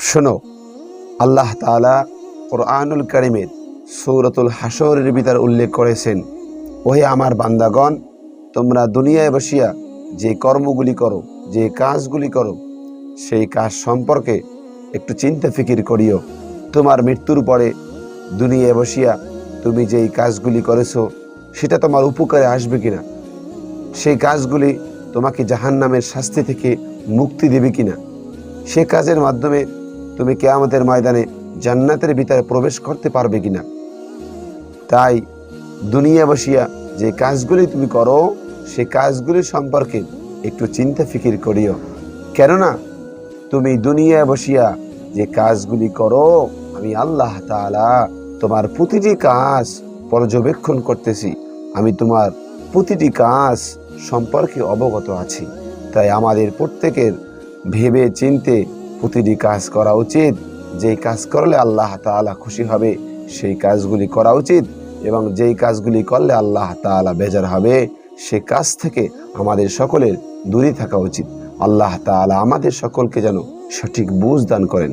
শোনো, আল্লাহ তাআলা কুরআনুল কারীমের সূরাতুল হাশরের ভিতর উল্লেখ করেছেন, ওহে আমার বান্দাগণ, তোমরা দুনিয়ায় বসিয়া যে কর্মগুলি করো, যে কাজগুলি করো, সেই কাজ সম্পর্কে একটু চিন্তা ফিকির করিও। তোমার মৃত্যুর পরে দুনিয়ায় বসিয়া তুমি যেই কাজগুলি করেছো সেটা তোমার উপকারে আসবে কিনা, সেই কাজগুলি তোমাকে জাহান্নামের শাস্তি থেকে মুক্তি দেবে কিনা, সে কাজের মাধ্যমে তুমি কিয়ামতের ময়দানে জান্নাতের ভিতরে প্রবেশ করতে পারবে কিনা। তাই দুনিয়া বসিয়া যে কাজগুলি তুমি করো সে কাজগুলি সম্পর্কে একটু চিন্তা ফিকির করিও। কেননা তুমি দুনিয়ায় বসিয়া যে কাজগুলি করো, আমি আল্লাহ তাআলা তোমার প্রতিটি কাজ পর্যবেক্ষণ করতেছি, আমি তোমার প্রতিটি কাজ সম্পর্কে অবগত আছি। তাই আমাদের প্রত্যেকের ভেবে চিন্তে প্রতিটি কাজ করা উচিত। যেই কাজ করলে আল্লাহ তাআলা খুশি হবে সেই কাজগুলি করা উচিত, এবং যেই কাজগুলি করলে আল্লাহ তাআলা বেজার হবে সে কাজ থেকে আমাদের সকলের দূরে থাকা উচিত। আল্লাহ তাআলা আমাদের সকলকে যেন সঠিক বুঝ দান করেন।